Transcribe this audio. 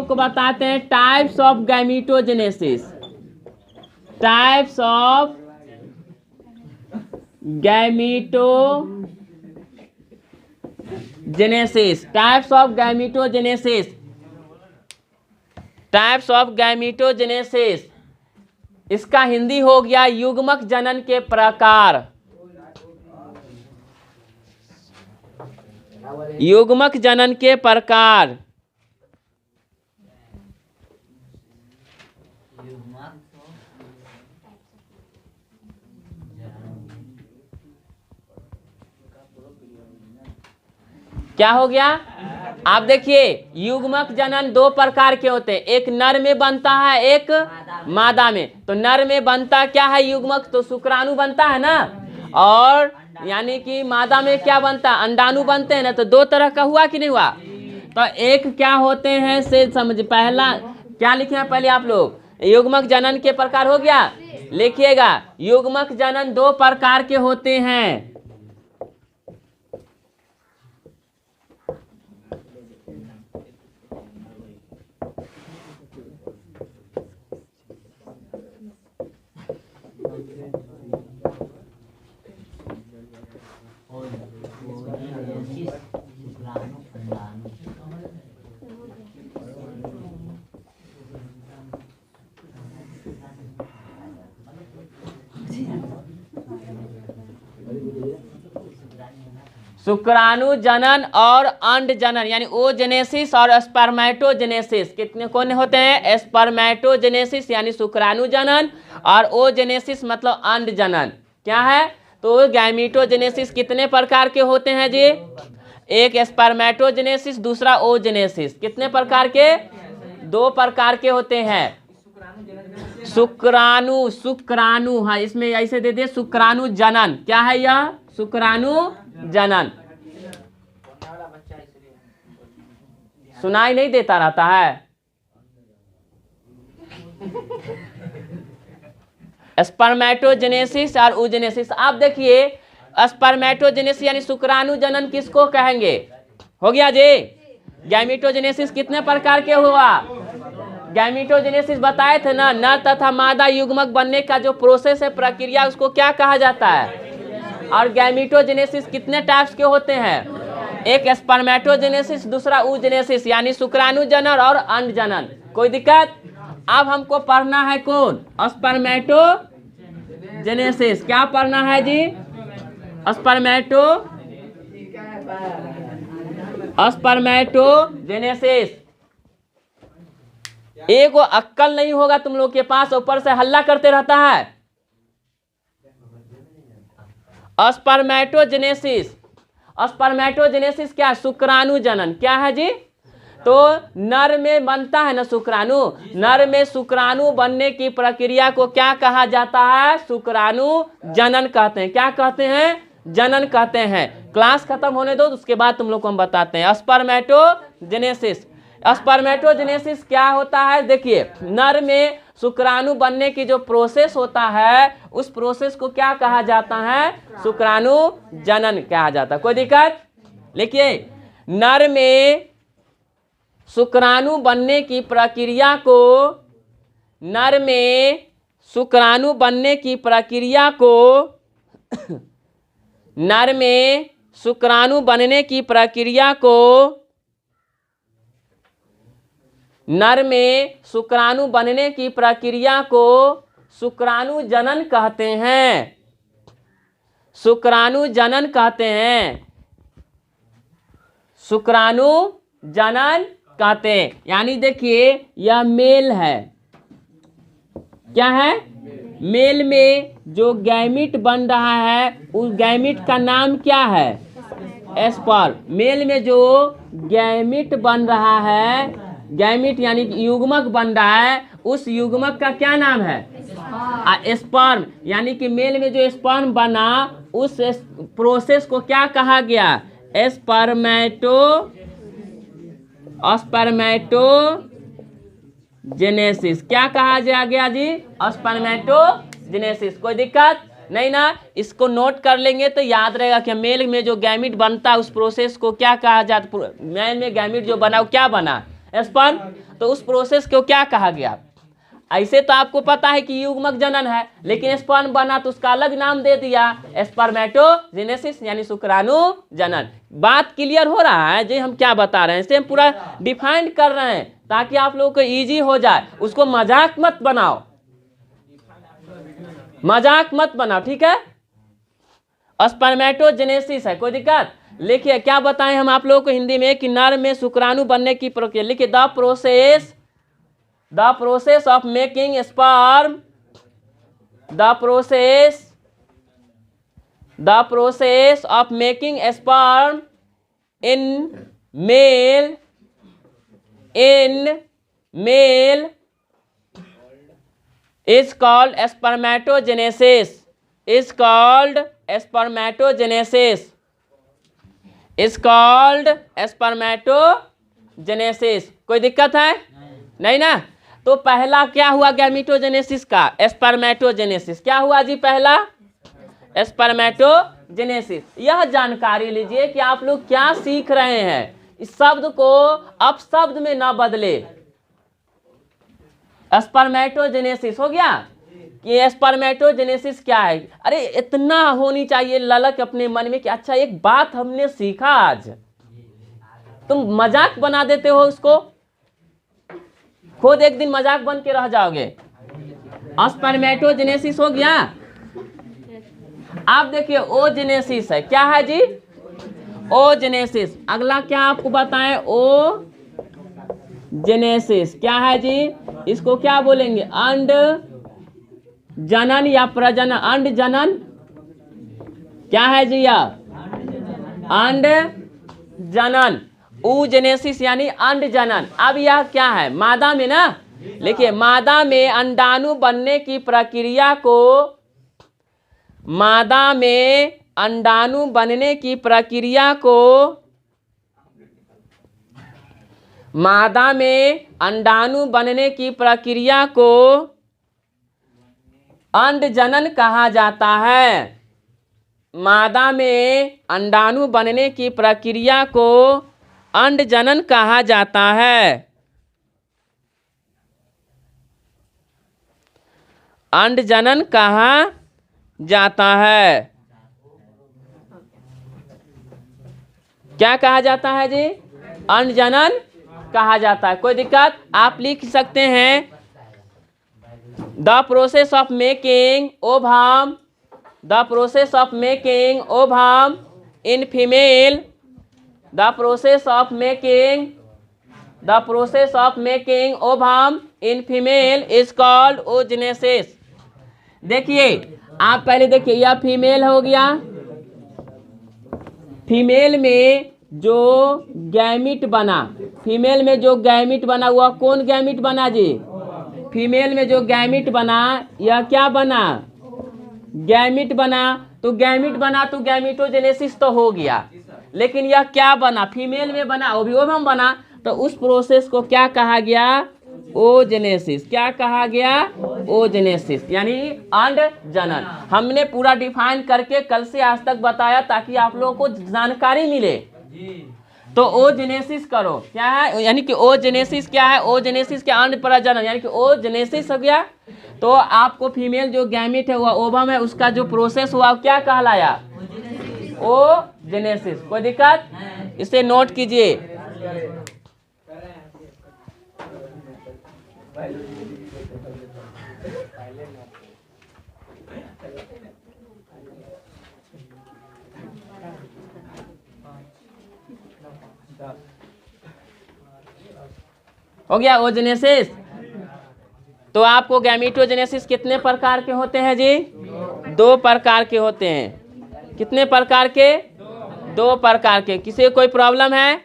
को बताते हैं types of gametogenesis. Types of gametogenesis. Types of gametogenesis. Types of gametogenesis. इसका हिंदी हो गया युग्मक जनन के प्रकार। युग्मक जनन के प्रकार। क्या हो गया? आप देखिए युग्मक जनन दो प्रकार के होते हैं, एक नर में बनता है, एक मादा में। तो नर में बनता क्या है युग्मक, तो शुक्राणु बनता है ना, और यानी कि मादा में क्या बनता है, अंडाणु बनते हैं ना। तो दो तरह का हुआ कि नहीं हुआ? तो एक क्या होते हैं से समझ, पहला क्या लिखे हैं पहले आप लोग, युग्मक जनन के प्रकार हो गया, लिखिएगा युग्मक जनन दो प्रकार के होते हैं। शुक्राणु जनन और अंड जनन, यानी ओजेनेसिस और स्पर्मेटोजेनेसिस। कितने कौन होते हैं? स्पर्मेटोजेनेसिस यानी शुक्राणु जनन, और ओजेनेसिस मतलब अंड जनन। क्या है? तो गैमीटोजेनेसिस कितने प्रकार के होते हैं जी? एक स्पर्मेटोजेनेसिस, दूसरा ओजेनेसिस। कितने प्रकार के? दो प्रकार के होते हैं। शुक्राणु, शुक्राणु, हाँ इसमें ऐसे दे दे शुक्राणु जनन। क्या है यह? शुक्राणु जनन। सुनाई नहीं देता रहता है। स्पर्मेटोजेनेसिस और oogenesis। आप देखिए स्पर्मेटोजेनेसिस यानी शुक्राणु जनन किसको कहेंगे? हो गया जी। गैमीटोजेनेसिस कितने प्रकार के हुआ? गैमीटोजेनेसिस बताए थे ना, नर तथा मादा युग्मक बनने का जो प्रोसेस है, प्रक्रिया, उसको क्या कहा जाता है? और गैमीटोजेनेसिस कितने टाइप्स के होते हैं? एक स्पर्मेटोजेनेसिस, दूसरा oogenesis यानी शुक्राणु जनन और अंड जनन। कोई दिक्कत? अब हमको पढ़ना है कौन? स्पर्मेटोजेनेसिस। क्या पढ़ना है जी? स्पर्मेटोजेनेसिस। एक अक्कल नहीं होगा तुम लोग के पास, ऊपर से हल्ला करते रहता है। स्पर्मेटोजेनेसिस। स्पर्मेटोजेनेसिस क्या? शुक्राणु जनन। क्या है जी? तो नर में बनता है ना शुक्राणु, नर में शुक्राणु बनने की प्रक्रिया को क्या कहा जाता है? शुक्राणु जनन कहते हैं। क्या कहते हैं? जनन कहते हैं। क्लास खत्म होने दो, उसके बाद तुम लोग को हम बताते हैं स्पर्मेटोजेनेसिस। स्पर्मेटोजेनेसिस क्या होता है? देखिए नर में शुक्राणु बनने की जो प्रोसेस होता है, उस प्रोसेस को क्या कहा जाता है? शुक्राणु जनन कहा जाता है। कोई दिक्कत? लिखिए नर में शुक्राणु बनने की प्रक्रिया को, नर में शुक्राणु बनने की प्रक्रिया को नर में शुक्राणु बनने की प्रक्रिया को, नर में शुक्राणु बनने की प्रक्रिया को शुक्राणु जनन कहते हैं। शुक्राणु जनन कहते हैं। शुक्राणु जनन कहते हैं। यानी देखिए यह मेल है। क्या है? मेल में जो गैमीट बन रहा है, उस गैमीट का नाम क्या है? स्पर्म। मेल में जो गैमीट बन रहा है, गैमीट यानी युग्मक बन रहा है, उस युग्मक का क्या नाम है? स्पर्म। यानी कि मेल में जो स्पर्म बना, उस प्रोसेस को क्या कहा गया? स्पर्मेटोजेनेसिस। क्या कहा गया जी? स्पर्मेटोजेनेसिस। कोई दिक्कत नहीं ना? इसको नोट कर लेंगे तो याद रहेगा कि मेल में जो गैमीट बनता है, उस प्रोसेस को क्या कहा जाता है? मेल में गैमीट जो बना वो क्या बना? स्पर्म। तो उस प्रोसेस को क्या कहा गया? ऐसे तो आपको पता है कि युग्मक जनन है, लेकिन स्पर्म बना तो उसका अलग नाम दे दिया, स्पर्मेटोजेनेसिस यानी शुक्राणु जनन। बात क्लियर हो रहा है जी? हम क्या बता रहे हैं इसे हम पूरा डिफाइन कर रहे हैं ताकि आप लोगों को इजी हो जाए। उसको मजाक मत बनाओ, मजाक मत बनाओ, ठीक है? स्पर्मेटोजेनेसिस है, कोई दिक्कत? लिखिए क्या बताएं हम आप लोगों को हिंदी में कि नर में शुक्राणु बनने की प्रक्रिया। लिखिए the process of making sperm, the process of making sperm in male is called spermatogenesis, is called spermatogenesis। कोई दिक्कत है? नहीं ना? तो पहला क्या हुआ गैमीटोजेनेसिस का? स्पर्मेटोजेनेसिस। क्या हुआ जी पहला? स्पर्मेटोजेनेसिस। यह जानकारी लीजिए कि आप लोग क्या सीख रहे हैं, इस शब्द को अपशब्द में ना बदले। स्पर्मेटोजेनेसिस हो गया कि स्पर्मेटोजेनेसिस क्या है? अरे इतना होनी चाहिए ललक अपने मन में कि अच्छा एक बात हमने सीखा आज। तुम मजाक बना देते हो उसको, खुद एक दिन मजाक बन के रह जाओगे। स्पर्मेटोजेनेसिस हो गया। आप देखिए ओजेनेसिस है, क्या है जी? ओजेनेसिस। अगला क्या आपको बताएं? ओजेनेसिस क्या है जी? इसको क्या बोलेंगे? अंड जनन या प्रजनन? अंड जनन क्या है जी? यह अंड जनन, oogenesis यानी अंड जनन। अब यह क्या है? मादा में ना। लिखिए मादा में अंडाणु बनने की प्रक्रिया को, मादा में अंडाणु बनने की प्रक्रिया को, मादा में अंडाणु बनने की प्रक्रिया को अंड जनन कहा जाता है। मादा में अंडाणु बनने की प्रक्रिया को अंड जनन कहा जाता है। अंड जनन कहा जाता है। क्या कहा जाता है जी? अंड जनन कहा जाता है। कोई दिक्कत? आप लिख सकते हैं the process of making ovum, the process of making ovum in female, the process of making, the process of making ovum in female is called oogenesis। देखिए आप पहले देखिए यह फीमेल हो गया। फीमेल में जो गैमिट बना, फीमेल में जो गैमिट बना हुआ कौन गैमिट बना जी? फीमेल में जो गैमिट बना यह क्या बना? गैमिट बना। तो गैमिट बना तो गैमिटोजेनेसिस तो हो गया, लेकिन यह क्या बना? फीमेल में बना, वो भी ओवम बना। तो उस प्रोसेस को क्या कहा गया? oogenesis। क्या कहा गया? oogenesis यानी अंड जनन। हमने पूरा डिफाइन करके कल से आज तक बताया ताकि आप लोगों को जानकारी मिले। तो oogenesis करो क्या है? यानी कि oogenesis क्या है? oogenesis क्या? अंड प्रजनन यानी कि oogenesis हो गया। तो आपको फीमेल जो गैमिट है वह ओवम है, उसका जो प्रोसेस हुआ क्या कहलाया? oogenesis। कोई दिक्कत? इसे नोट कीजिए। हो गया oogenesis। तो आपको गैमिटोजेनेसिस कितने प्रकार के होते हैं जी? 2 प्रकार के होते हैं। कितने प्रकार के? 2 प्रकार के। किसी को कोई प्रॉब्लम है?